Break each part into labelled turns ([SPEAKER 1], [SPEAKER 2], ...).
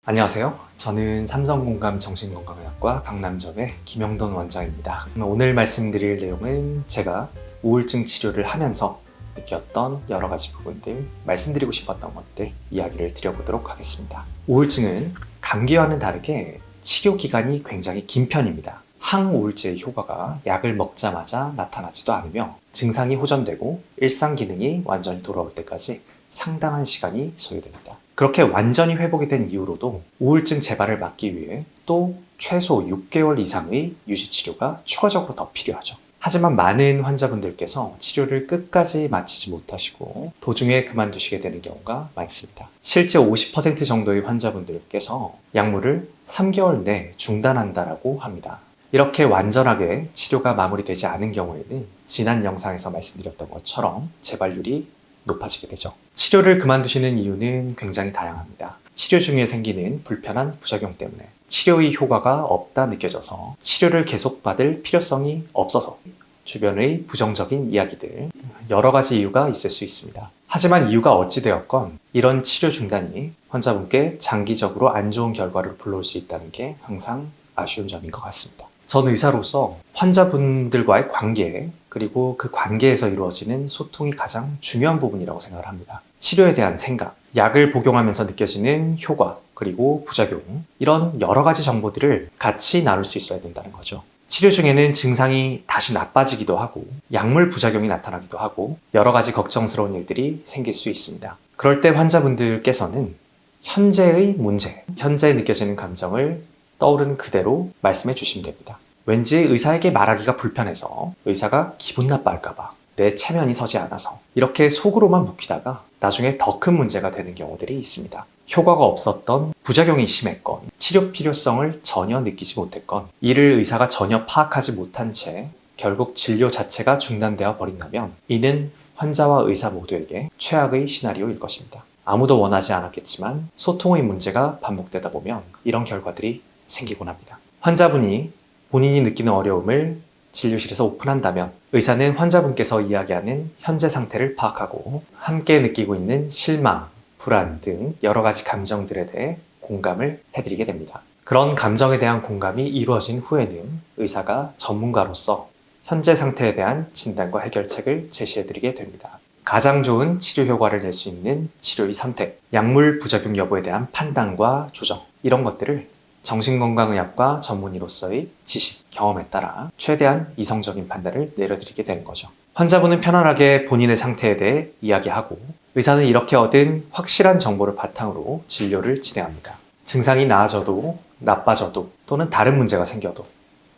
[SPEAKER 1] 안녕하세요. 저는 삼성공감 정신건강의학과 강남점의 김영돈 원장입니다. 오늘 말씀드릴 내용은 제가 우울증 치료를 하면서 느꼈던 여러 가지 부분들, 말씀드리고 싶었던 것들 이야기를 드려보도록 하겠습니다. 우울증은 감기와는 다르게 치료 기간이 굉장히 긴 편입니다. 항우울제의 효과가 약을 먹자마자 나타나지도 않으며 증상이 호전되고 일상 기능이 완전히 돌아올 때까지 상당한 시간이 소요됩니다. 그렇게 완전히 회복이 된 이후로도 우울증 재발을 막기 위해 또 최소 6개월 이상의 유지치료가 추가적으로 더 필요하죠. 하지만 많은 환자분들께서 치료를 끝까지 마치지 못하시고 도중에 그만두시게 되는 경우가 많습니다. 실제 50% 정도의 환자분들께서 약물을 3개월 내에 중단한다라고 합니다. 이렇게 완전하게 치료가 마무리되지 않은 경우에는 지난 영상에서 말씀드렸던 것처럼 재발률이 높아지게 되죠. 치료를 그만두시는 이유는 굉장히 다양합니다. 치료 중에 생기는 불편한 부작용 때문에 치료의 효과가 없다 느껴져서 치료를 계속 받을 필요성이 없어서 주변의 부정적인 이야기들 여러 가지 이유가 있을 수 있습니다. 하지만 이유가 어찌되었건 이런 치료 중단이 환자분께 장기적으로 안 좋은 결과를 불러올 수 있다는 게 항상 아쉬운 점인 것 같습니다. 전 의사로서 환자분들과의 관계 그리고 그 관계에서 이루어지는 소통이 가장 중요한 부분이라고 생각을 합니다. 치료에 대한 생각, 약을 복용하면서 느껴지는 효과, 그리고 부작용 이런 여러 가지 정보들을 같이 나눌 수 있어야 된다는 거죠. 치료 중에는 증상이 다시 나빠지기도 하고 약물 부작용이 나타나기도 하고 여러 가지 걱정스러운 일들이 생길 수 있습니다. 그럴 때 환자분들께서는 현재의 문제, 현재 느껴지는 감정을 떠오르는 그대로 말씀해 주시면 됩니다. 왠지 의사에게 말하기가 불편해서 의사가 기분 나빠할까봐 내 체면이 서지 않아서 이렇게 속으로만 묵히다가 나중에 더 큰 문제가 되는 경우들이 있습니다. 효과가 없었던 부작용이 심했건 치료 필요성을 전혀 느끼지 못했건 이를 의사가 전혀 파악하지 못한 채 결국 진료 자체가 중단되어 버린다면 이는 환자와 의사 모두에게 최악의 시나리오일 것입니다. 아무도 원하지 않았겠지만 소통의 문제가 반복되다 보면 이런 결과들이 생기곤 합니다. 환자분이 본인이 느끼는 어려움을 진료실에서 오픈한다면 의사는 환자분께서 이야기하는 현재 상태를 파악하고 함께 느끼고 있는 실망, 불안 등 여러 가지 감정들에 대해 공감을 해드리게 됩니다. 그런 감정에 대한 공감이 이루어진 후에는 의사가 전문가로서 현재 상태에 대한 진단과 해결책을 제시해드리게 됩니다. 가장 좋은 치료 효과를 낼 수 있는 치료의 선택, 약물 부작용 여부에 대한 판단과 조정 이런 것들을 정신건강의학과 전문의로서의 지식, 경험에 따라 최대한 이성적인 판단을 내려드리게 되는 거죠. 환자분은 편안하게 본인의 상태에 대해 이야기하고 의사는 이렇게 얻은 확실한 정보를 바탕으로 진료를 진행합니다. 증상이 나아져도 나빠져도 또는 다른 문제가 생겨도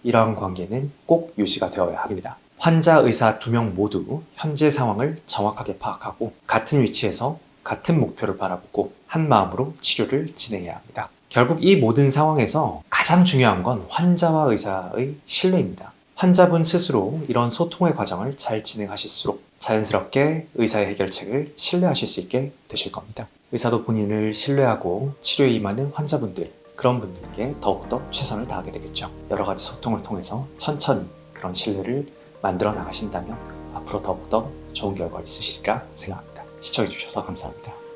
[SPEAKER 1] 이러한 관계는 꼭 유지가 되어야 합니다. 환자, 의사 2명 모두 현재 상황을 정확하게 파악하고 같은 위치에서 같은 목표를 바라보고 한 마음으로 치료를 진행해야 합니다. 결국 이 모든 상황에서 가장 중요한 건 환자와 의사의 신뢰입니다. 환자분 스스로 이런 소통의 과정을 잘 진행하실수록 자연스럽게 의사의 해결책을 신뢰하실 수 있게 되실 겁니다. 의사도 본인을 신뢰하고 치료에 임하는 환자분들, 그런 분들께 더욱더 최선을 다하게 되겠죠. 여러 가지 소통을 통해서 천천히 그런 신뢰를 만들어 나가신다면 앞으로 더욱더 좋은 결과 있으시리라 생각합니다. 시청해주셔서 감사합니다.